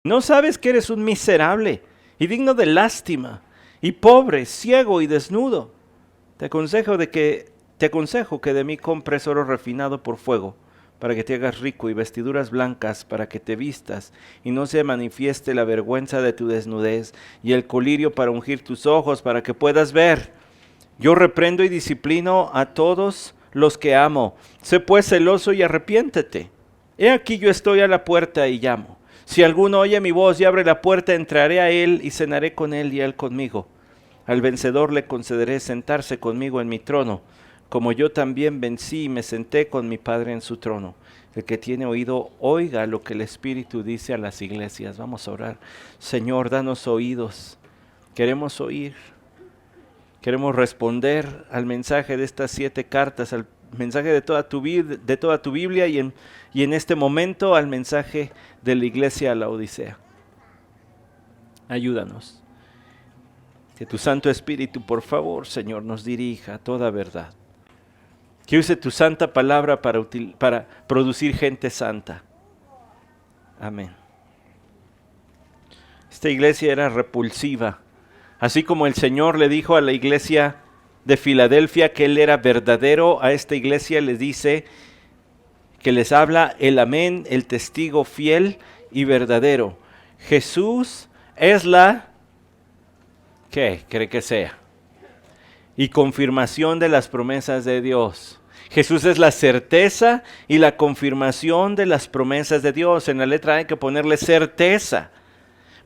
¿No sabes que eres un miserable y digno de lástima, y pobre, ciego y desnudo? Te aconsejo que de mí compres oro refinado por fuego, para que te hagas rico, y vestiduras blancas para que te vistas, y no se manifieste la vergüenza de tu desnudez, y el colirio para ungir tus ojos, para que puedas ver. Yo reprendo y disciplino a todos los que amo. Sé pues celoso y arrepiéntete. He aquí yo estoy a la puerta y llamo. Si alguno oye mi voz y abre la puerta, entraré a él y cenaré con él y él conmigo. Al vencedor le concederé sentarse conmigo en mi trono, como yo también vencí y me senté con mi Padre en su trono. El que tiene oído, oiga lo que el Espíritu dice a las iglesias. Vamos a orar. Señor, danos oídos. Queremos oír. Queremos responder al mensaje de estas 7 cartas, al mensaje de toda tu Biblia y en este momento al mensaje de la iglesia a la Odisea. Ayúdanos. Que tu Santo Espíritu, por favor, Señor, nos dirija a toda verdad. Que use tu santa palabra para producir gente santa. Amén. Esta iglesia era repulsiva. Así como el Señor le dijo a la iglesia de Filadelfia que Él era verdadero, a esta iglesia les dice que les habla el amén, el testigo fiel y verdadero. Jesús es la, ¿qué cree que sea? Y confirmación de las promesas de Dios. Jesús es la certeza y la confirmación de las promesas de Dios. En la letra hay que ponerle certeza.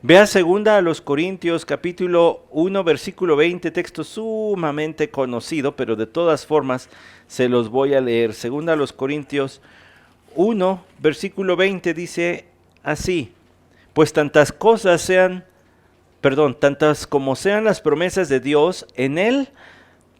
Vea 2 Corintios capítulo 1 versículo 20, texto sumamente conocido, pero de todas formas se los voy a leer. 2 Corintios 1 versículo 20 dice así: pues tantas como sean las promesas de Dios, en Él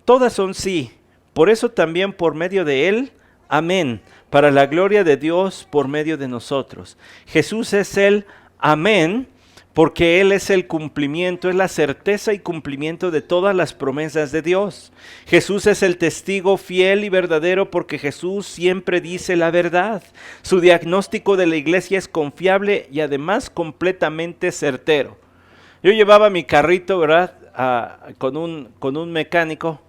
todas son sí. Por eso también por medio de Él, amén, para la gloria de Dios por medio de nosotros. Jesús es el amén, porque Él es el cumplimiento, es la certeza y cumplimiento de todas las promesas de Dios. Jesús es el testigo fiel y verdadero, porque Jesús siempre dice la verdad. Su diagnóstico de la iglesia es confiable y además completamente certero. Yo llevaba mi carrito, ¿verdad?, con un mecánico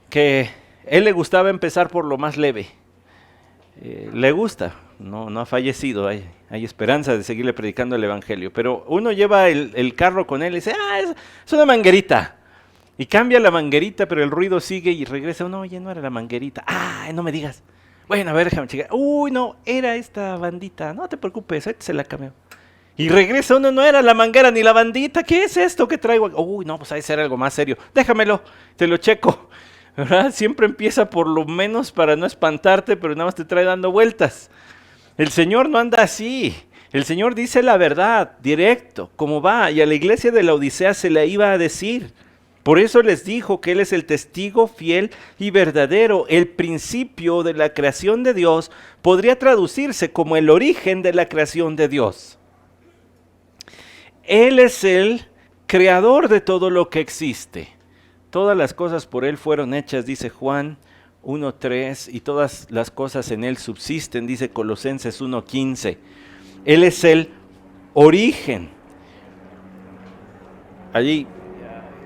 que él le gustaba empezar por lo más leve. Le gusta, no ha fallecido, hay esperanza de seguirle predicando el evangelio, pero uno lleva el carro con él y dice, es una manguerita, y cambia la manguerita, pero el ruido sigue y regresa, oye, no era la manguerita, no me digas, bueno, a ver, déjame checar, no, era esta bandita, no te preocupes, ahorita se la cambio, y regresa no era la manguera ni la bandita, ¿qué es esto que traigo? No, pues hay que ser algo más serio, déjamelo, te lo checo. ¿Verdad? Siempre empieza por lo menos para no espantarte, pero nada más te trae dando vueltas. El Señor no anda así. El Señor dice la verdad, directo, como va. Y a la iglesia de la Odisea se le iba a decir. Por eso les dijo que Él es el testigo fiel y verdadero. El principio de la creación de Dios podría traducirse como el origen de la creación de Dios. Él es el creador de todo lo que existe. Todas las cosas por Él fueron hechas, dice Juan 1:3, y todas las cosas en Él subsisten, dice Colosenses 1:15. Él es el origen. Allí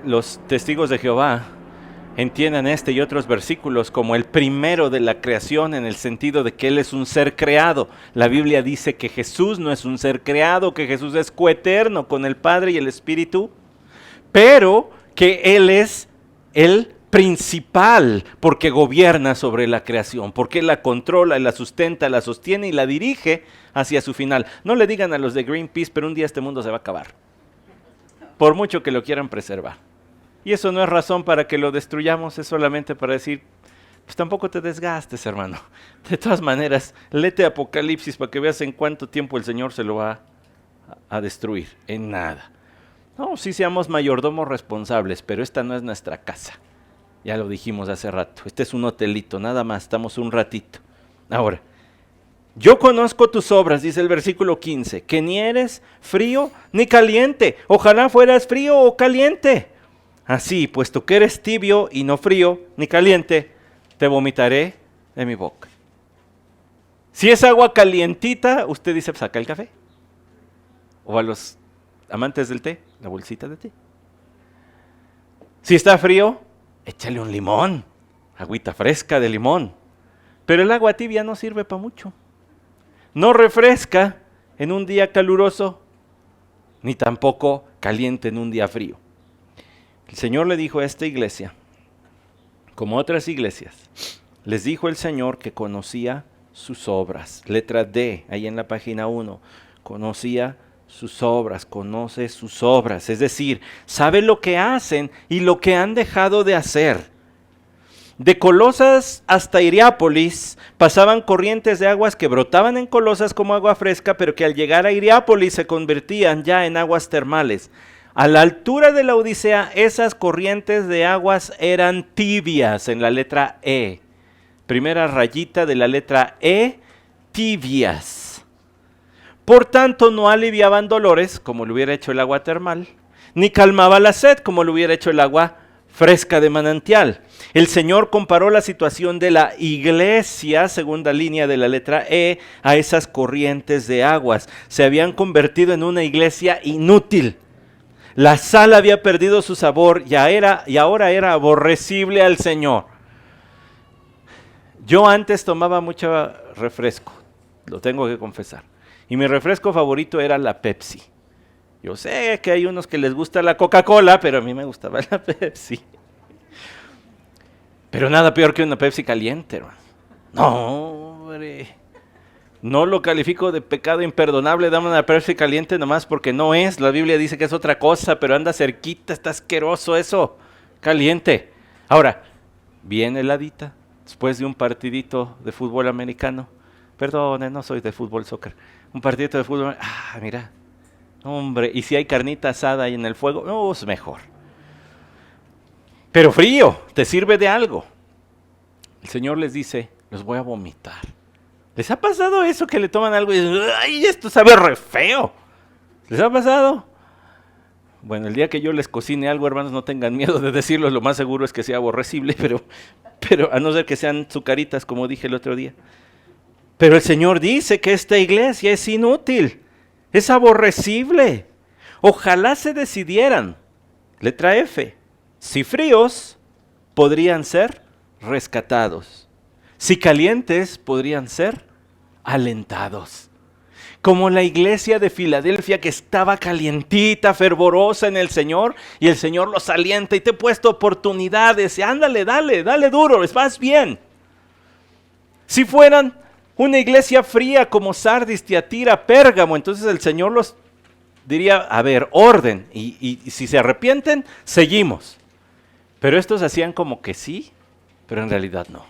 los testigos de Jehová entiendan este y otros versículos como el primero de la creación, en el sentido de que Él es un ser creado. La Biblia dice que Jesús no es un ser creado, que Jesús es coeterno con el Padre y el Espíritu, pero que Él es el principal, porque gobierna sobre la creación, porque la controla, la sustenta, la sostiene y la dirige hacia su final. No le digan a los de Greenpeace, pero un día este mundo se va a acabar, por mucho que lo quieran preservar. Y eso no es razón para que lo destruyamos, es solamente para decir, pues tampoco te desgastes, hermano. De todas maneras, léete Apocalipsis para que veas en cuánto tiempo el Señor se lo va a destruir. En nada. No, sí seamos mayordomos responsables, pero esta no es nuestra casa. Ya lo dijimos hace rato. Este es un hotelito, nada más, estamos un ratito. Ahora, yo conozco tus obras, dice el versículo 15, que ni eres frío ni caliente. Ojalá fueras frío o caliente. Así, puesto que eres tibio y no frío ni caliente, te vomitaré de mi boca. Si es agua calientita, usted dice, saca el café. O a los amantes del té, la bolsita de té. Si está frío, échale un limón, agüita fresca de limón. Pero el agua tibia no sirve para mucho. No refresca en un día caluroso, ni tampoco caliente en un día frío. El Señor le dijo a esta iglesia, como otras iglesias, les dijo el Señor que conocía sus obras. Letra D, ahí en la página 1, conocía sus obras, conoce sus obras. Es decir, sabe lo que hacen y lo que han dejado de hacer. De Colosas hasta Hiriápolis pasaban corrientes de aguas que brotaban en Colosas como agua fresca, pero que al llegar a Hiriápolis se convertían ya en aguas termales. A la altura de la Odisea, esas corrientes de aguas eran tibias en la letra E. Primera rayita de la letra E, tibias. Por tanto, no aliviaban dolores, como lo hubiera hecho el agua termal, ni calmaba la sed, como lo hubiera hecho el agua fresca de manantial. El Señor comparó la situación de la iglesia, segunda línea de la letra E, a esas corrientes de aguas. Se habían convertido en una iglesia inútil. La sal había perdido su sabor y ahora era aborrecible al Señor. Yo antes tomaba mucho refresco, lo tengo que confesar. Y mi refresco favorito era la Pepsi. Yo sé que hay unos que les gusta la Coca-Cola, pero a mí me gustaba la Pepsi. Pero nada peor que una Pepsi caliente, hermano. No, hombre. No lo califico de pecado imperdonable, dame una Pepsi caliente nomás porque no es. La Biblia dice que es otra cosa, pero anda cerquita, está asqueroso eso. Caliente. Ahora, bien heladita, después de un partidito de fútbol americano. Perdone, no soy de fútbol, soccer. Un partidito de fútbol, mira. Hombre, y si hay carnita asada ahí en el fuego, no, es mejor. Pero frío, te sirve de algo. El Señor les dice, los voy a vomitar. ¿Les ha pasado eso que le toman algo y dicen, ¡ay, esto sabe re feo! ¿Les ha pasado? Bueno, el día que yo les cocine algo, hermanos, no tengan miedo de decirlo, lo más seguro es que sea aborrecible, pero a no ser que sean sucaritas, como dije el otro día. Pero el Señor dice que esta iglesia es inútil. Es aborrecible. Ojalá se decidieran, letra F, si fríos, podrían ser rescatados. Si calientes, podrían ser alentados. Como la iglesia de Filadelfia que estaba calientita, fervorosa en el Señor, y el Señor los alienta y te he puesto oportunidades. Y ándale, dale duro, vas bien. Si fueran una iglesia fría como Sardis, Tiatira, Pérgamo, entonces el Señor los diría, a ver, orden, y si se arrepienten, seguimos. Pero estos hacían como que sí, pero en realidad no.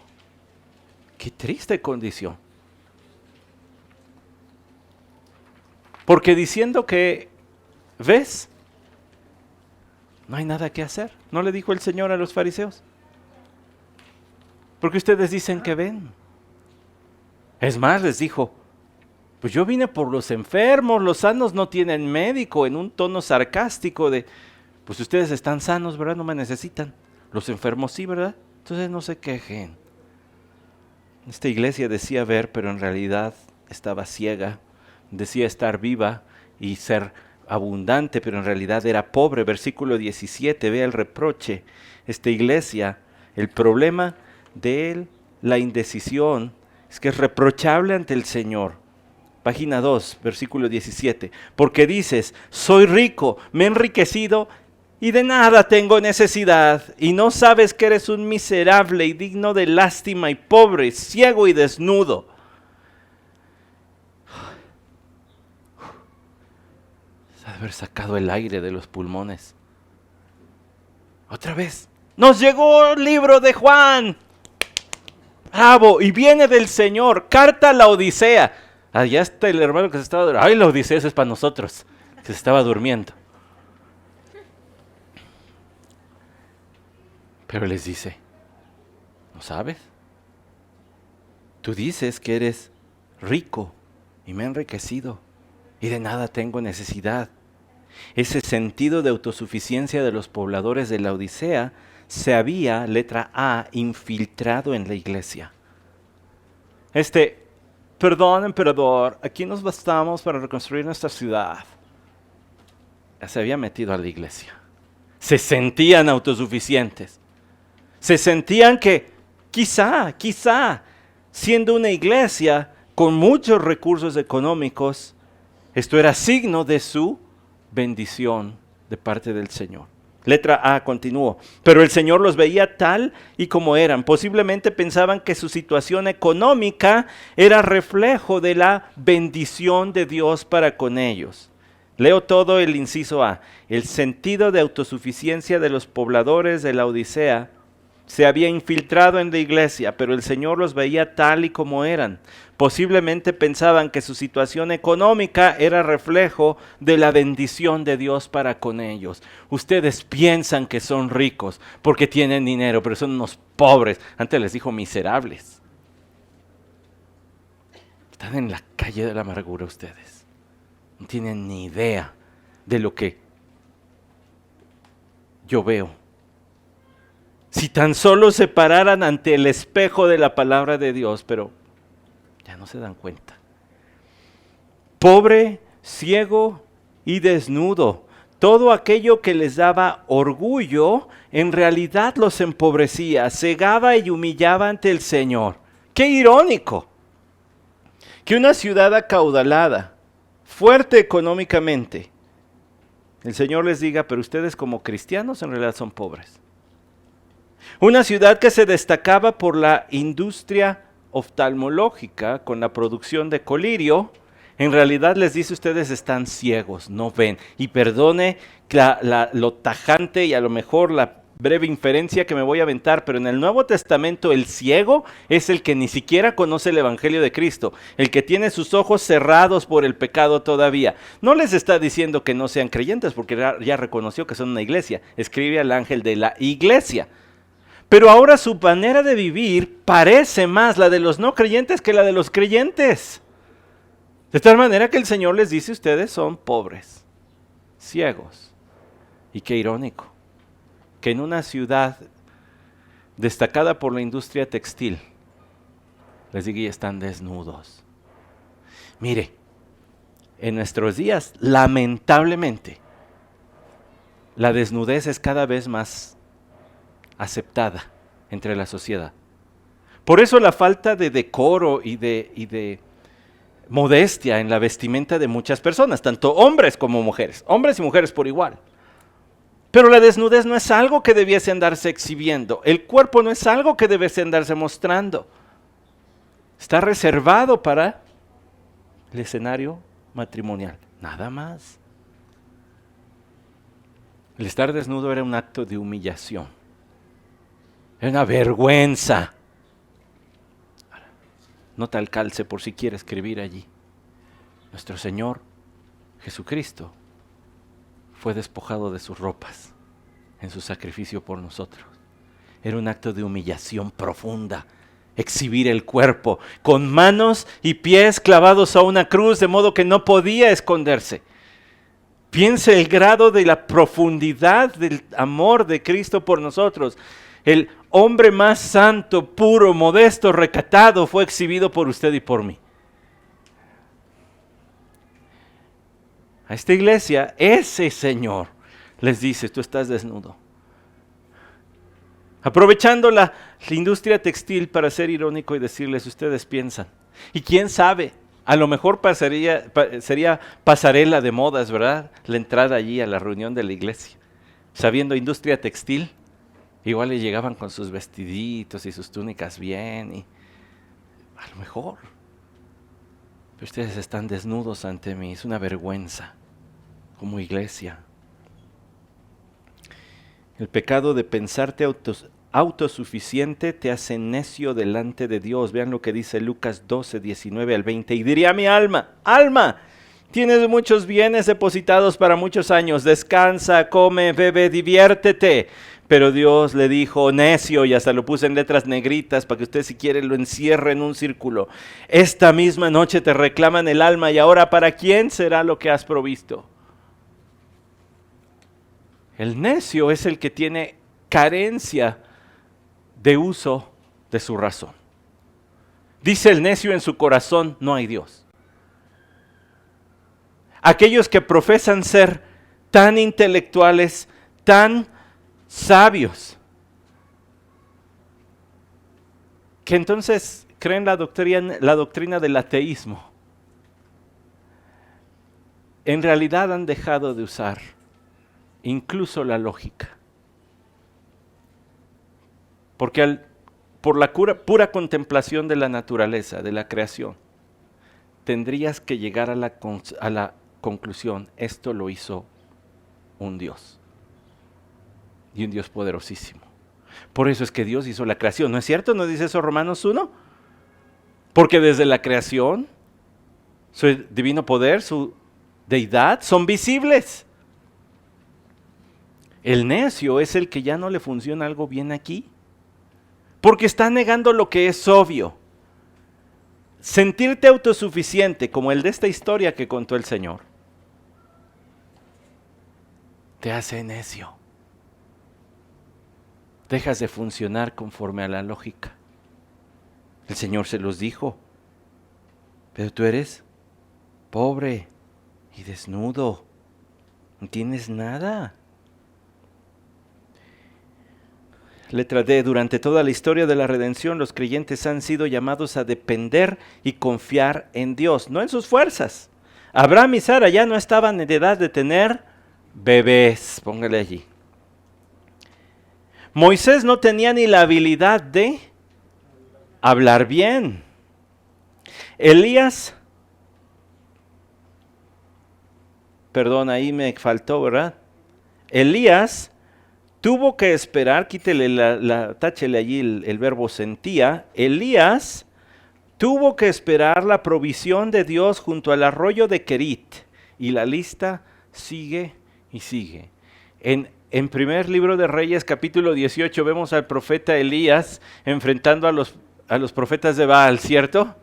Qué triste condición. Porque diciendo que, ¿ves? No hay nada que hacer. ¿No le dijo el Señor a los fariseos? Porque ustedes dicen que ven. Es más, les dijo, pues yo vine por los enfermos, los sanos no tienen médico, en un tono sarcástico de, pues ustedes están sanos, ¿verdad? No me necesitan. Los enfermos sí, ¿verdad? Entonces no se quejen. Esta iglesia decía ver, pero en realidad estaba ciega. Decía estar viva y ser abundante, pero en realidad era pobre. Versículo 17, vea el reproche. Esta iglesia, el problema de la indecisión es que es reprochable ante el Señor. Página 2, versículo 17. Porque dices, soy rico, me he enriquecido y de nada tengo necesidad. Y no sabes que eres un miserable y digno de lástima y pobre, ciego y desnudo. Se ha de haber sacado el aire de los pulmones. Otra vez. Nos llegó el libro de Juan. Bravo, y viene del Señor, carta a la Odisea. Allá está el hermano que se estaba durmiendo. Ay, la Odisea, eso es para nosotros, que se estaba durmiendo. Pero les dice, ¿no sabes? Tú dices que eres rico y me he enriquecido y de nada tengo necesidad. Ese sentido de autosuficiencia de los pobladores de la Odisea se había, letra A, infiltrado en la iglesia. Perdón, emperador, aquí nos bastamos para reconstruir nuestra ciudad. se había metido a la iglesia. Se sentían autosuficientes. Se sentían que quizá, siendo una iglesia con muchos recursos económicos, esto era signo de su bendición de parte del Señor. Letra A, continúo. Pero el Señor los veía tal y como eran. Posiblemente pensaban que su situación económica era reflejo de la bendición de Dios para con ellos. Leo todo el inciso A. El sentido de autosuficiencia de los pobladores de la Odisea se había infiltrado en la iglesia, pero el Señor los veía tal y como eran. Posiblemente pensaban que su situación económica era reflejo de la bendición de Dios para con ellos. Ustedes piensan que son ricos porque tienen dinero, pero son unos pobres. Antes les dijo miserables. Están en la calle de la amargura ustedes. No tienen ni idea de lo que yo veo. Si tan solo se pararan ante el espejo de la palabra de Dios, pero ya no se dan cuenta. Pobre, ciego y desnudo. Todo aquello que les daba orgullo, en realidad los empobrecía, cegaba y humillaba ante el Señor. ¡Qué irónico! Que una ciudad acaudalada, fuerte económicamente, el Señor les diga, pero ustedes como cristianos en realidad son pobres. Una ciudad que se destacaba por la industria oftalmológica, con la producción de colirio, en realidad les dice, ustedes están ciegos, no ven. Y perdone lo tajante y a lo mejor la breve inferencia que me voy a aventar, pero en el Nuevo Testamento el ciego es el que ni siquiera conoce el Evangelio de Cristo, el que tiene sus ojos cerrados por el pecado todavía. No les está diciendo que no sean creyentes, porque ya reconoció que son una iglesia. Escribe al ángel de la iglesia. Pero ahora su manera de vivir parece más la de los no creyentes que la de los creyentes. De tal manera que el Señor les dice, ustedes son pobres, ciegos. Y qué irónico, que en una ciudad destacada por la industria textil, les digo, y están desnudos. Mire, en nuestros días, lamentablemente, la desnudez es cada vez más aceptada entre la sociedad. Por eso la falta de decoro y de modestia en la vestimenta de muchas personas, tanto hombres como mujeres, hombres y mujeres por igual. Pero la desnudez no es algo que debiese andarse exhibiendo, el cuerpo no es algo que debiese andarse mostrando. Está reservado para el escenario matrimonial, nada más. El estar desnudo era un acto de humillación. Era una vergüenza. Nota el calce por si quiere escribir allí. Nuestro Señor Jesucristo fue despojado de sus ropas en su sacrificio por nosotros. Era un acto de humillación profunda. Exhibir el cuerpo con manos y pies clavados a una cruz, de modo que no podía esconderse. Piense el grado de la profundidad del amor de Cristo por nosotros. El hombre más santo, puro, modesto, recatado fue exhibido por usted y por mí. A esta iglesia, ese Señor les dice, tú estás desnudo. Aprovechando la industria textil para ser irónico y decirles, ustedes piensan. Y quién sabe, a lo mejor sería pasarela de modas, ¿verdad? La entrada allí a la reunión de la iglesia. Sabiendo industria textil. Igual le llegaban con sus vestiditos y sus túnicas bien, y a lo mejor. Pero ustedes están desnudos ante mí, es una vergüenza como iglesia. El pecado de pensarte autosuficiente te hace necio delante de Dios. Vean lo que dice Lucas 12, 19 al 20. Y diría mi alma, alma, tienes muchos bienes depositados para muchos años, descansa, come, bebe, diviértete. Pero Dios le dijo, necio, y hasta lo puse en letras negritas para que usted si quiere lo encierre en un círculo. Esta misma noche te reclaman el alma, y ahora ¿para quién será lo que has provisto? El necio es el que tiene carencia de uso de su razón. Dice el necio en su corazón, no hay Dios. Aquellos que profesan ser tan intelectuales, tan sabios, que entonces creen la doctrina del ateísmo. En realidad han dejado de usar incluso la lógica. Porque por la pura contemplación de la naturaleza, de la creación, tendrías que llegar a la conclusión, esto lo hizo un Dios. Y un Dios poderosísimo. Por eso es que Dios hizo la creación, ¿no es cierto? ¿No dice eso Romanos 1? Porque desde la creación, su divino poder, su deidad, son visibles. El necio es el que ya no le funciona algo bien aquí. Porque está negando lo que es obvio. Sentirte autosuficiente, como el de esta historia que contó el Señor, te hace necio. Dejas de funcionar conforme a la lógica. El Señor se los dijo. Pero tú eres pobre y desnudo. No tienes nada. Letra D. Durante toda la historia de la redención, los creyentes han sido llamados a depender y confiar en Dios, no en sus fuerzas. Abraham y Sara ya no estaban en edad de tener bebés, póngale allí. Moisés no tenía ni la habilidad de hablar bien. Elías, perdón, ahí me faltó, ¿verdad? Elías tuvo que esperar, quítele táchele allí el verbo sentía. Elías tuvo que esperar la provisión de Dios junto al arroyo de Querit. Y la lista sigue y sigue. En primer libro de Reyes, capítulo 18, vemos al profeta Elías enfrentando a los profetas de Baal, ¿cierto?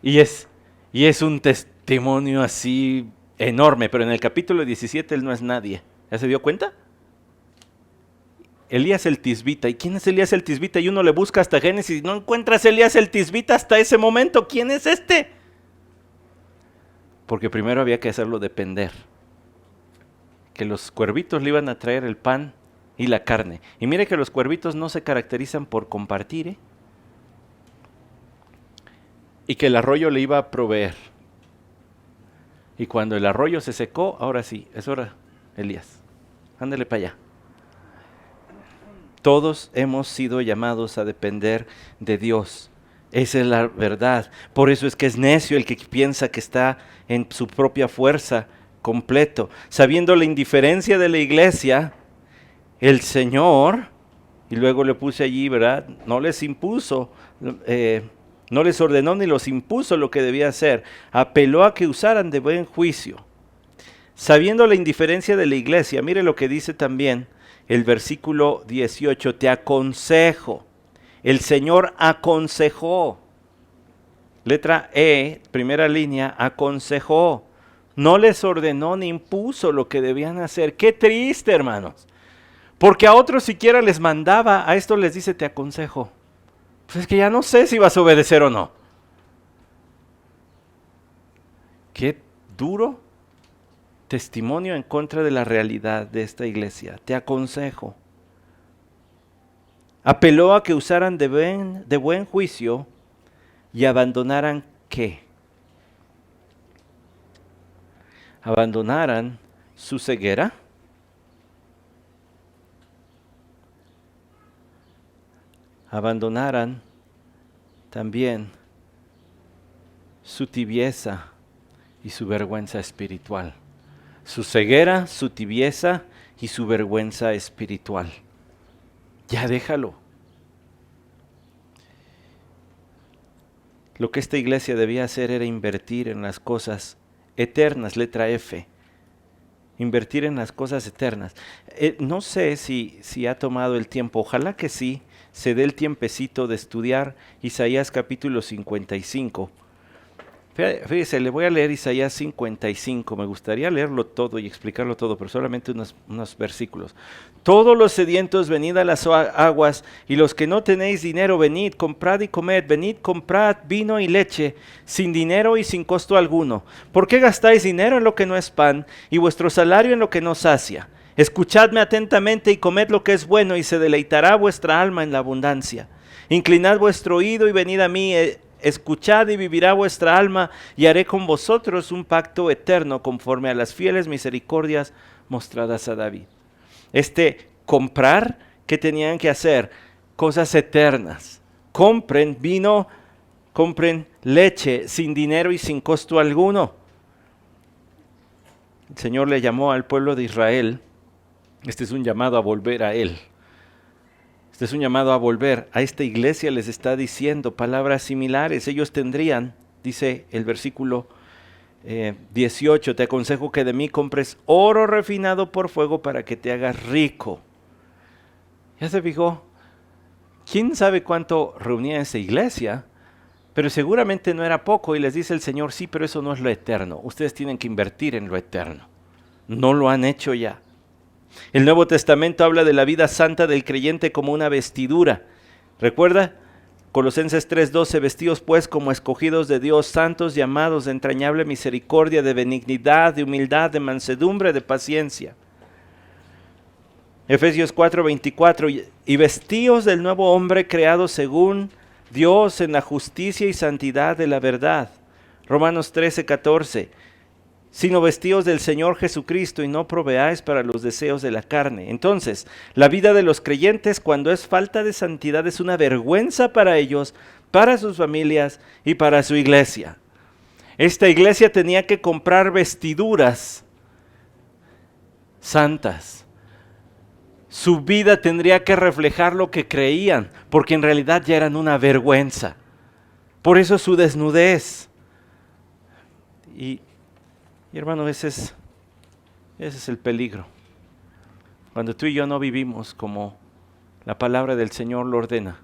Y es un testimonio así enorme, pero en el capítulo 17 él no es nadie. ¿Ya se dio cuenta? Elías el Tisbita. ¿Y quién es Elías el Tisbita? Y uno le busca hasta Génesis y no encuentras Elías el Tisbita hasta ese momento. ¿Quién es este? Porque primero había que hacerlo depender. Que los cuervitos le iban a traer el pan y la carne. Y mire que los cuervitos no se caracterizan por compartir, ¿eh? Y que el arroyo le iba a proveer. Y cuando el arroyo se secó, ahora sí, es hora, Elías. Ándale para allá. Todos hemos sido llamados a depender de Dios. Esa es la verdad. Por eso es que es necio el que piensa que está en su propia fuerza completo. Sabiendo la indiferencia de la iglesia, el Señor, y luego le puse allí, ¿verdad? No les impuso, no les ordenó ni los impuso lo que debía hacer. Apeló a que usaran de buen juicio. Sabiendo la indiferencia de la iglesia, mire lo que dice también el versículo 18, te aconsejo. El Señor aconsejó. Letra E, primera línea, aconsejó. No les ordenó ni impuso lo que debían hacer. Qué triste, hermanos. Porque a otros siquiera les mandaba, a estos les dice, te aconsejo. Pues es que ya no sé si vas a obedecer o no. Qué duro testimonio en contra de la realidad de esta iglesia. Te aconsejo. Apeló a que usaran de buen juicio y abandonaran ¿qué? Abandonaran su ceguera. Abandonaran también su tibieza y su vergüenza espiritual. Su ceguera, su tibieza y su vergüenza espiritual. Ya déjalo. Lo que esta iglesia debía hacer era invertir en las cosas eternas, letra F. Invertir en las cosas eternas. No sé si ha tomado el tiempo, ojalá que sí, se dé el tiempecito de estudiar Isaías capítulo 55. Fíjese, le voy a leer Isaías 55. Me gustaría leerlo todo y explicarlo todo, pero solamente unos versículos. Todos los sedientos, venid a las aguas, y los que no tenéis dinero, venid, comprad y comed. Venid, comprad vino y leche, sin dinero y sin costo alguno. ¿Por qué gastáis dinero en lo que no es pan, y vuestro salario en lo que no sacia? Escuchadme atentamente y comed lo que es bueno, y se deleitará vuestra alma en la abundancia. Inclinad vuestro oído y venid a mí, escuchad y vivirá vuestra alma, y haré con vosotros un pacto eterno conforme a las fieles misericordias mostradas a David. Comprar, ¿qué tenían que hacer? Cosas eternas. Compren vino, compren leche, sin dinero y sin costo alguno. El Señor le llamó al pueblo de Israel. Este es un llamado a volver a Él. Este es un llamado a volver. A esta iglesia les está diciendo palabras similares. Ellos tendrían, dice el versículo 18, te aconsejo que de mí compres oro refinado por fuego para que te hagas rico. ¿Ya se fijó? ¿Quién sabe cuánto reunía esa iglesia? Pero seguramente no era poco, y les dice el Señor, sí, pero eso no es lo eterno. Ustedes tienen que invertir en lo eterno. No lo han hecho ya. El Nuevo Testamento habla de la vida santa del creyente como una vestidura. ¿Recuerda? Colosenses 3:12, vestidos pues como escogidos de Dios, santos, llamados de entrañable misericordia, de benignidad, de humildad, de mansedumbre, de paciencia. Efesios 4:24, y vestíos del nuevo hombre creado según Dios en la justicia y santidad de la verdad. Romanos 13:14, sino vestíos del Señor Jesucristo y no proveáis para los deseos de la carne. Entonces, la vida de los creyentes cuando es falta de santidad es una vergüenza para ellos, para sus familias y para su iglesia. Esta iglesia tenía que comprar vestiduras santas. Su vida tendría que reflejar lo que creían, porque en realidad ya eran una vergüenza. Por eso su desnudez. Y hermano, ese es el peligro. Cuando tú y yo no vivimos como la palabra del Señor lo ordena,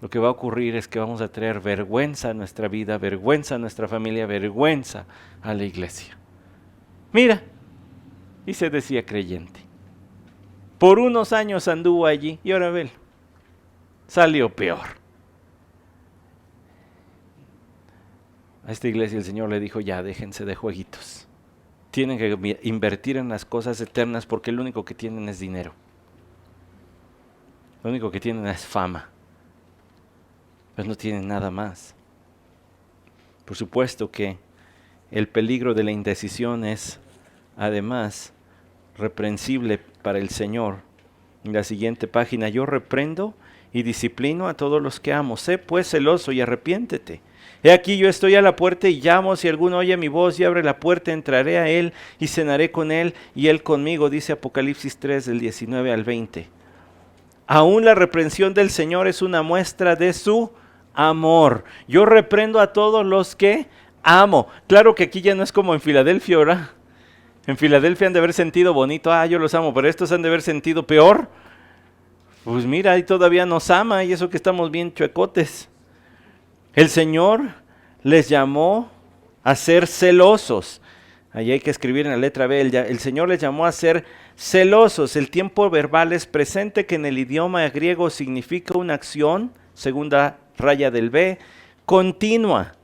lo que va a ocurrir es que vamos a traer vergüenza a nuestra vida, vergüenza a nuestra familia, vergüenza a la iglesia. Mira, y se decía creyente. Por unos años anduvo allí y ahora ve, salió peor. A esta iglesia el Señor le dijo, ya déjense de jueguitos. Tienen que invertir en las cosas eternas porque lo único que tienen es dinero. Lo único que tienen es fama. Pues no tienen nada más. Por supuesto que el peligro de la indecisión es, además, reprensible para el Señor. En la siguiente página, yo reprendo y disciplino a todos los que amo. Sé pues celoso y arrepiéntete. He aquí yo estoy a la puerta y llamo, si alguno oye mi voz y abre la puerta, entraré a él y cenaré con él y él conmigo, dice Apocalipsis 3 del 19 al 20. Aún la reprensión del Señor es una muestra de su amor. Yo reprendo a todos los que amo. Claro que aquí ya no es como en Filadelfia, ¿verdad? En Filadelfia han de haber sentido bonito, yo los amo, pero estos han de haber sentido peor. Pues mira, ahí todavía nos ama y eso que estamos bien chuecotes. El Señor les llamó a ser celosos. Ahí hay que escribir en la letra B. El Señor les llamó a ser celosos. El tiempo verbal es presente, que en el idioma griego significa una acción, segunda raya del B, continua.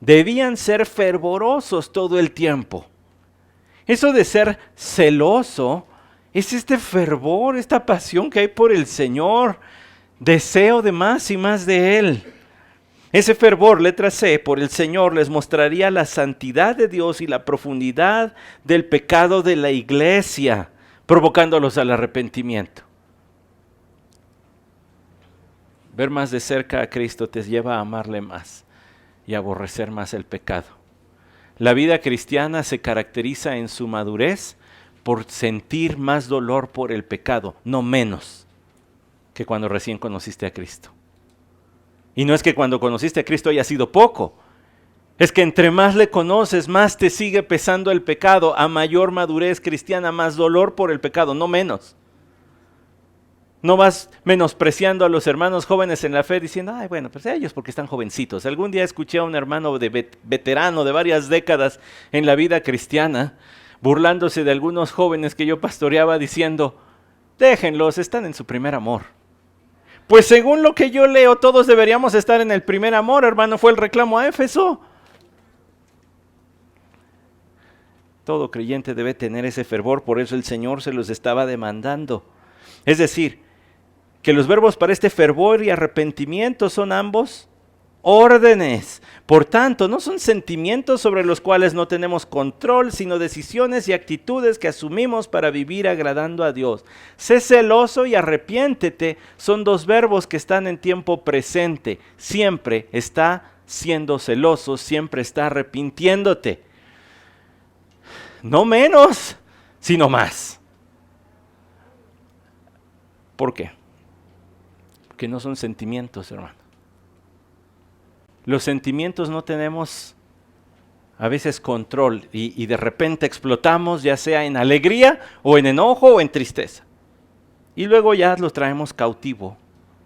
Debían ser fervorosos todo el tiempo. Eso de ser celoso es este fervor, esta pasión que hay por el Señor. Deseo de más y más de Él. Ese fervor, letra C, por el Señor les mostraría la santidad de Dios y la profundidad del pecado de la iglesia, provocándolos al arrepentimiento. Ver más de cerca a Cristo te lleva a amarle más y a aborrecer más el pecado. La vida cristiana se caracteriza en su madurez por sentir más dolor por el pecado, no menos que cuando recién conociste a Cristo. Y no es que cuando conociste a Cristo haya sido poco. Es que entre más le conoces, más te sigue pesando el pecado. A mayor madurez cristiana, más dolor por el pecado, no menos. No vas menospreciando a los hermanos jóvenes en la fe diciendo, ay, bueno, pues ellos porque están jovencitos. Algún día escuché a un hermano veterano de varias décadas en la vida cristiana, burlándose de algunos jóvenes que yo pastoreaba diciendo, déjenlos, están en su primer amor. Pues según lo que yo leo, todos deberíamos estar en el primer amor, hermano, fue el reclamo a Éfeso. Todo creyente debe tener ese fervor, por eso el Señor se los estaba demandando. Es decir, que los verbos para este fervor y arrepentimiento son ambos órdenes. Por tanto, no son sentimientos sobre los cuales no tenemos control, sino decisiones y actitudes que asumimos para vivir agradando a Dios. Sé celoso y arrepiéntete son dos verbos que están en tiempo presente. Siempre está siendo celoso, siempre está arrepintiéndote. No menos, sino más. ¿Por qué? Porque no son sentimientos, hermano. Los sentimientos no tenemos a veces control y de repente explotamos, ya sea en alegría o en enojo o en tristeza. Y luego ya los traemos cautivo,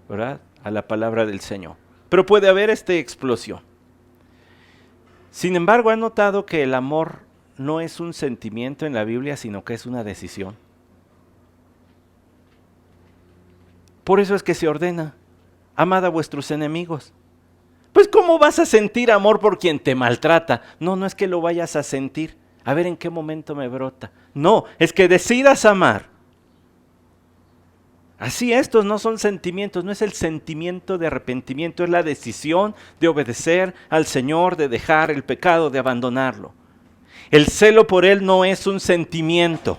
¿verdad? A la palabra del Señor. Pero puede haber esta explosión. Sin embargo, ¿han notado que el amor no es un sentimiento en la Biblia, sino que es una decisión? Por eso es que se ordena, amad a vuestros enemigos. Pues ¿cómo vas a sentir amor por quien te maltrata? No es que lo vayas a sentir, a ver en qué momento me brota. No, es que decidas amar. Así estos no son sentimientos, no es el sentimiento de arrepentimiento, es la decisión de obedecer al Señor, de dejar el pecado, de abandonarlo. El celo por Él no es un sentimiento,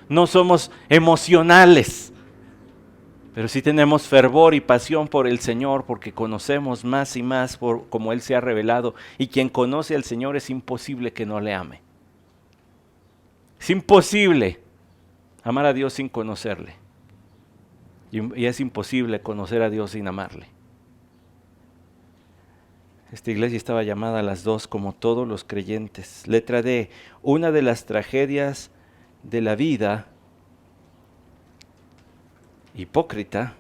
no somos emocionales, pero sí tenemos fervor y pasión por el Señor porque conocemos más y más por cómo Él se ha revelado, y quien conoce al Señor es imposible que no le ame. Es imposible amar a Dios sin conocerle, y es imposible conocer a Dios sin amarle. Esta iglesia estaba llamada a las dos como todos los creyentes. Letra D, una de las tragedias de la vida hipócrita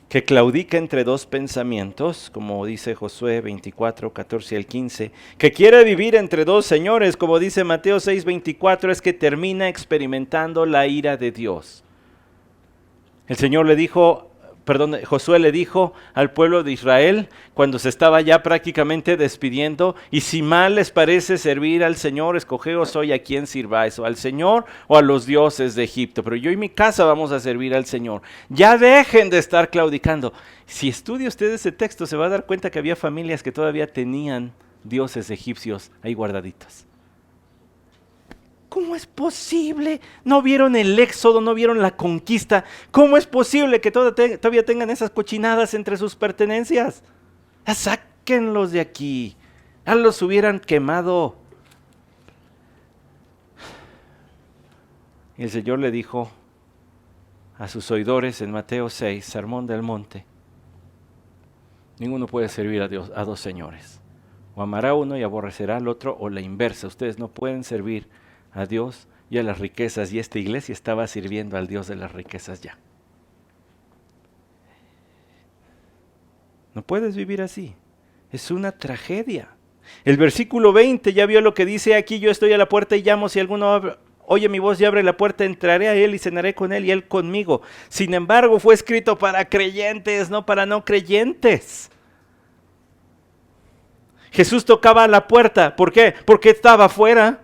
que claudica entre dos pensamientos, como dice Josué 24, 14 al 15, que quiere vivir entre dos señores, como dice Mateo 6, 24, es que termina experimentando la ira de Dios. Josué le dijo al pueblo de Israel cuando se estaba ya prácticamente despidiendo, y si mal les parece servir al Señor, escogeos hoy a quién sirváis, o al Señor o a los dioses de Egipto, pero yo y mi casa vamos a servir al Señor. Ya dejen de estar claudicando. Si estudia usted ese texto se va a dar cuenta que había familias que todavía tenían dioses egipcios ahí guardaditos. ¿Cómo es posible? ¿No vieron el éxodo? ¿No vieron la conquista? ¿Cómo es posible que todavía tengan esas cochinadas entre sus pertenencias? Ya sáquenlos de aquí. Ya los hubieran quemado. Y el Señor le dijo a sus oidores en Mateo 6, Sermón del Monte: ninguno puede servir a Dios, a dos señores. O amará a uno y aborrecerá al otro, o la inversa. Ustedes no pueden servir a Dios y a las riquezas, y esta iglesia estaba sirviendo al Dios de las riquezas ya. No puedes vivir así, es una tragedia. El versículo 20 ya vio lo que dice aquí: yo estoy a la puerta y llamo, si alguno oye mi voz y abre la puerta, entraré a él y cenaré con él y él conmigo. Sin embargo, fue escrito para creyentes, no para no creyentes. Jesús tocaba a la puerta, ¿por qué? Porque estaba afuera.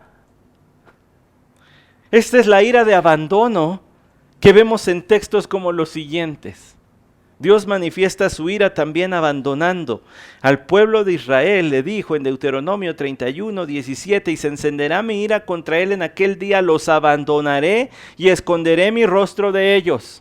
Esta es la ira de abandono que vemos en textos como los siguientes. Dios manifiesta su ira también abandonando al pueblo de Israel. Le dijo en Deuteronomio 31, 17, y se encenderá mi ira contra él en aquel día, los abandonaré y esconderé mi rostro de ellos.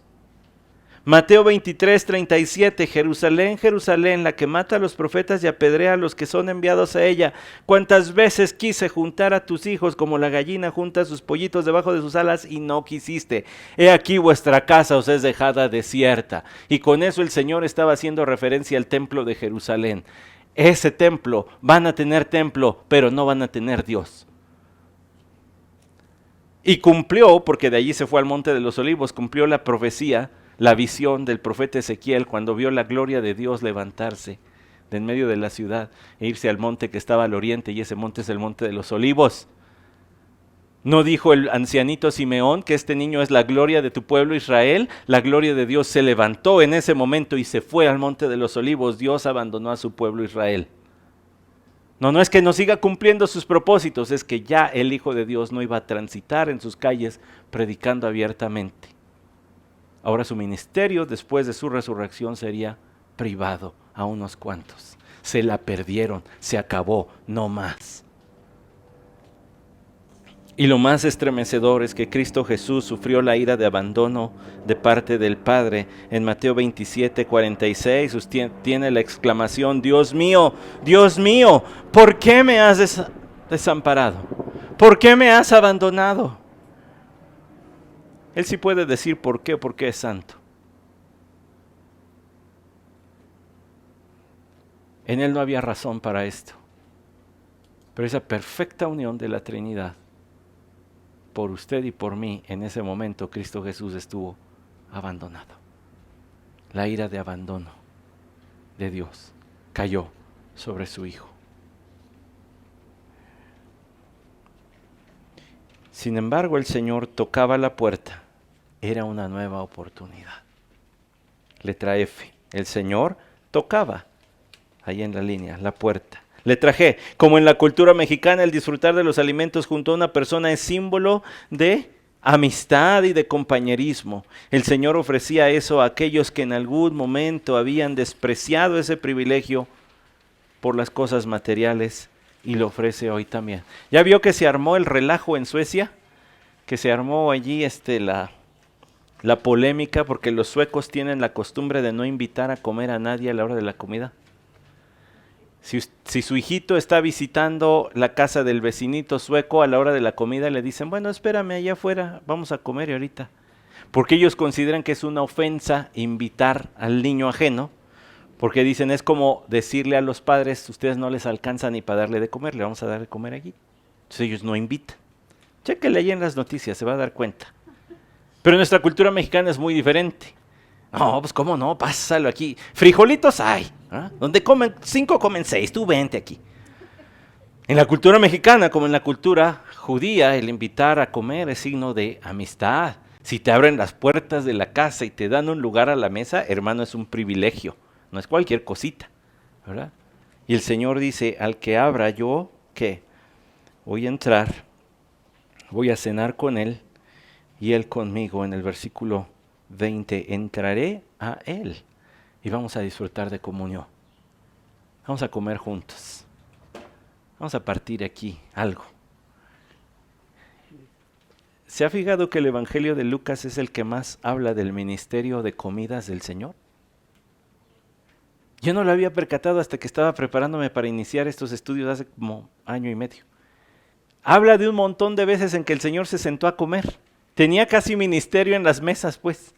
Mateo 23, 37, Jerusalén, Jerusalén, la que mata a los profetas y apedrea a los que son enviados a ella. Cuántas veces quise juntar a tus hijos como la gallina junta sus pollitos debajo de sus alas y no quisiste. He aquí vuestra casa os es dejada desierta. Y con eso el Señor estaba haciendo referencia al templo de Jerusalén. Ese templo, van a tener templo, pero no van a tener Dios. Y cumplió, porque de allí se fue al monte de los olivos, cumplió la profecía la visión del profeta Ezequiel cuando vio la gloria de Dios levantarse de en medio de la ciudad e irse al monte que estaba al oriente, y ese monte es el monte de los olivos. ¿No dijo el ancianito Simeón que este niño es la gloria de tu pueblo Israel? La gloria de Dios se levantó en ese momento y se fue al monte de los olivos. Dios abandonó a su pueblo Israel. No es que no siga cumpliendo sus propósitos, es que ya el Hijo de Dios no iba a transitar en sus calles predicando abiertamente. Ahora su ministerio después de su resurrección sería privado a unos cuantos. Se la perdieron, se acabó, no más. Y lo más estremecedor es que Cristo Jesús sufrió la ira de abandono de parte del Padre. En Mateo 27:46 usted tiene la exclamación: Dios mío, ¿por qué me has desamparado? ¿Por qué me has abandonado? Él sí puede decir por qué, porque es santo. En Él no había razón para esto. Pero esa perfecta unión de la Trinidad, por usted y por mí, en ese momento Cristo Jesús estuvo abandonado. La ira de abandono de Dios cayó sobre su Hijo. Sin embargo, el Señor tocaba la puerta. Era una nueva oportunidad. Letra F. El Señor tocaba, ahí en la línea, la puerta. Letra G. Como en la cultura mexicana, el disfrutar de los alimentos junto a una persona es símbolo de amistad y de compañerismo. El Señor ofrecía eso a aquellos que en algún momento habían despreciado ese privilegio por las cosas materiales, y lo ofrece hoy también. ¿Ya vio que se armó el relajo en Suecia? Que se armó allí la polémica porque los suecos tienen la costumbre de no invitar a comer a nadie a la hora de la comida. Si su hijito está visitando la casa del vecinito sueco, a la hora de la comida le dicen: bueno, espérame allá afuera, vamos a comer y ahorita. Porque ellos consideran que es una ofensa invitar al niño ajeno, porque dicen, es como decirle a los padres: ustedes no les alcanzan ni para darle de comer, le vamos a dar de comer allí. Entonces ellos no invitan. Chéquele ahí en las noticias, se va a dar cuenta. Pero nuestra cultura mexicana es muy diferente. No, pues cómo no, pásalo aquí. Frijolitos hay, ¿eh? Donde comen 5, comen 6, tú vente aquí. En la cultura mexicana, como en la cultura judía, el invitar a comer es signo de amistad. Si te abren las puertas de la casa y te dan un lugar a la mesa, hermano, es un privilegio, no es cualquier cosita, ¿verdad? Y el Señor dice: al que abra yo, ¿qué? Voy a entrar, voy a cenar con él y él conmigo. En el versículo 20, entraré a él y vamos a disfrutar de comunión. Vamos a comer juntos. Vamos a partir aquí algo. ¿Se ha fijado que el Evangelio de Lucas es el que más habla del ministerio de comidas del Señor? Yo no lo había percatado hasta que estaba preparándome para iniciar estos estudios hace como año y medio. Habla de un montón de veces en que el Señor se sentó a comer. Tenía casi ministerio en las mesas, pues.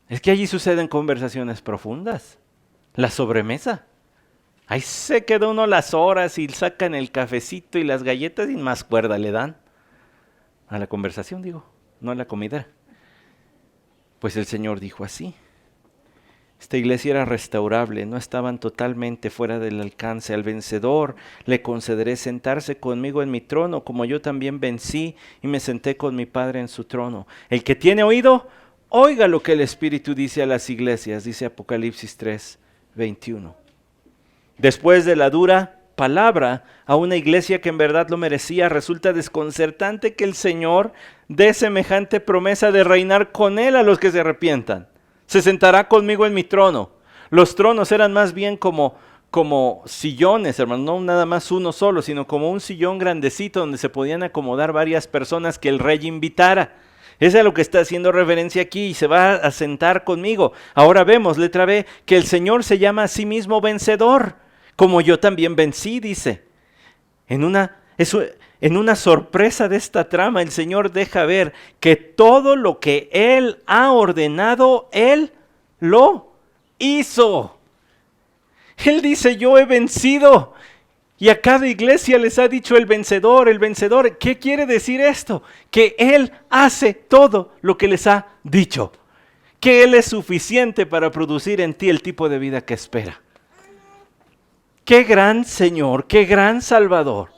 Es que allí suceden conversaciones profundas. La sobremesa. Ahí se queda uno las horas y sacan el cafecito y las galletas y más cuerda le dan. A la conversación, digo, no a la comida. Pues el Señor dijo así: esta iglesia era restaurable, no estaban totalmente fuera del alcance. Al vencedor le concederé sentarse conmigo en mi trono, como yo también vencí y me senté con mi Padre en su trono. El que tiene oído, oiga lo que el Espíritu dice a las iglesias, dice Apocalipsis 3:21. Después de la dura palabra a una iglesia que en verdad lo merecía, resulta desconcertante que el Señor dé semejante promesa de reinar con Él a los que se arrepientan. Se sentará conmigo en mi trono. Los tronos eran más bien como sillones, hermano, no nada más uno solo, sino como un sillón grandecito donde se podían acomodar varias personas que el rey invitara. Eso es a lo que está haciendo referencia aquí, y se va a sentar conmigo. Ahora vemos, letra B, que el Señor se llama a sí mismo vencedor, como yo también vencí, dice. En una sorpresa de esta trama, el Señor deja ver que todo lo que Él ha ordenado, Él lo hizo. Él dice: yo he vencido. Y a cada iglesia les ha dicho el vencedor, el vencedor. ¿Qué quiere decir esto? Que Él hace todo lo que les ha dicho. que Él es suficiente para producir en ti el tipo de vida que espera. Qué gran Señor, qué gran Salvador.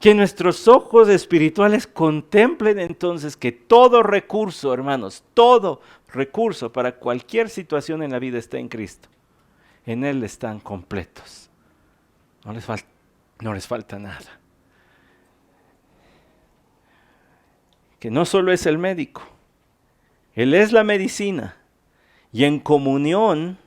Que nuestros ojos espirituales contemplen entonces que todo recurso, hermanos, todo recurso para cualquier situación en la vida está en Cristo. En Él están completos. No les falta nada. Que no solo es el médico, Él es la medicina. Y en comunión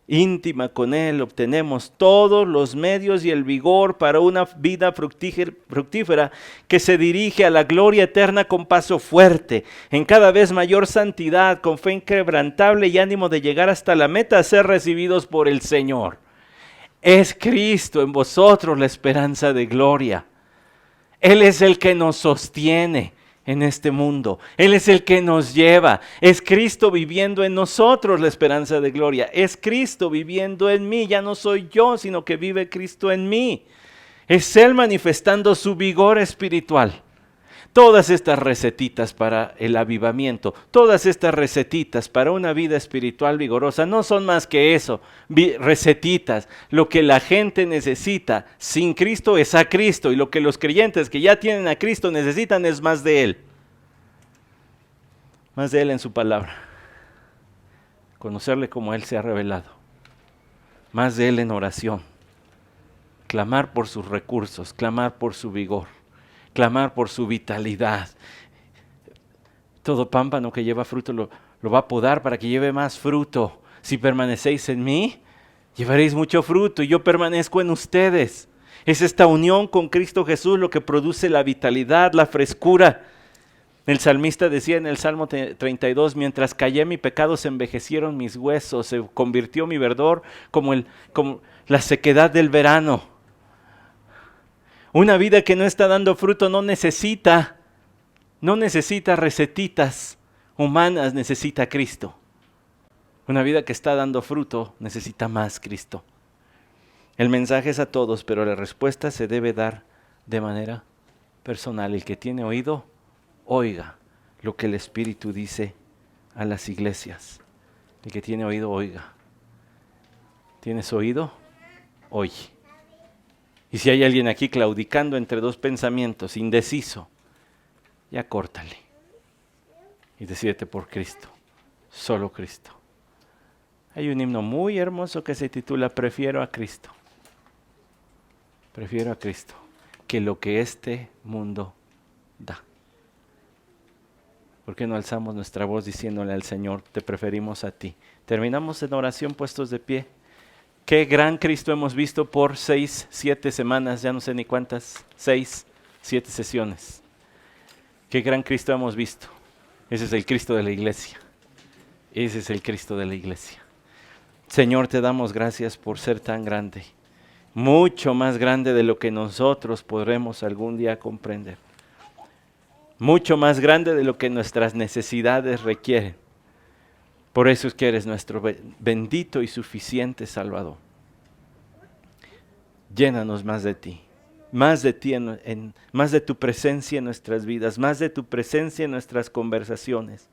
íntima con Él obtenemos todos los medios y el vigor para una vida fructífera que se dirige a la gloria eterna con paso fuerte, en cada vez mayor santidad, con fe inquebrantable y ánimo de llegar hasta la meta a ser recibidos por el Señor. Es Cristo en vosotros la esperanza de gloria. Él es el que nos sostiene en este mundo. Él es el que nos lleva. Es Cristo viviendo en nosotros la esperanza de gloria. Es Cristo viviendo en mí. Ya no soy yo, sino que vive Cristo en mí. Es Él manifestando su vigor espiritual. Todas estas recetitas para el avivamiento, todas estas recetitas para una vida espiritual vigorosa, no son más que eso, recetitas. Lo que la gente necesita sin Cristo es a Cristo, y lo que los creyentes que ya tienen a Cristo necesitan es más de Él. Más de Él en su palabra. Conocerle como Él se ha revelado. Más de Él en oración. Clamar por sus recursos, clamar por su vigor. Clamar por su vitalidad. Todo pámpano que lleva fruto lo va a podar para que lleve más fruto. Si permanecéis en mí, llevaréis mucho fruto y yo permanezco en ustedes. Es esta unión con Cristo Jesús lo que produce la vitalidad, la frescura. El salmista decía en el Salmo 32, mientras callé mi pecado se envejecieron mis huesos, se convirtió mi verdor como la sequedad del verano. Una vida que no está dando fruto no necesita recetitas humanas, necesita a Cristo. Una vida que está dando fruto necesita más Cristo. El mensaje es a todos, pero la respuesta se debe dar de manera personal. El que tiene oído, oiga lo que el Espíritu dice a las iglesias. El que tiene oído, oiga. ¿Tienes oído? Oye. Y si hay alguien aquí claudicando entre dos pensamientos, indeciso, ya córtale. Y decídete por Cristo, solo Cristo. Hay un himno muy hermoso que se titula Prefiero a Cristo. Prefiero a Cristo que lo que este mundo da. ¿Por qué no alzamos nuestra voz diciéndole al Señor, te preferimos a ti? Terminamos en oración puestos de pie. Qué gran Cristo hemos visto por 6, 7 semanas, ya no sé ni cuántas, 6, 7 sesiones. Qué gran Cristo hemos visto. Ese es el Cristo de la iglesia. Ese es el Cristo de la iglesia. Señor, te damos gracias por ser tan grande. Mucho más grande de lo que nosotros podremos algún día comprender. Mucho más grande de lo que nuestras necesidades requieren. Por eso es que eres nuestro bendito y suficiente Salvador. Llénanos más de ti, más de tu presencia en nuestras vidas, más de tu presencia en nuestras conversaciones,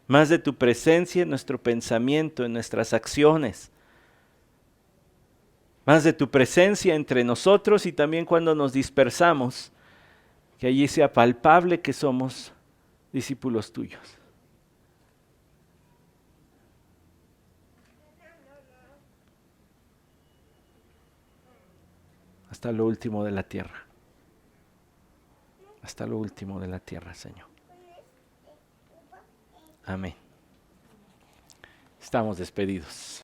más de tu presencia en nuestro pensamiento, en nuestras acciones, más de tu presencia entre nosotros y también cuando nos dispersamos, que allí sea palpable que somos discípulos tuyos. Hasta lo último de la tierra. Hasta lo último de la tierra, Señor. Amén. Estamos despedidos.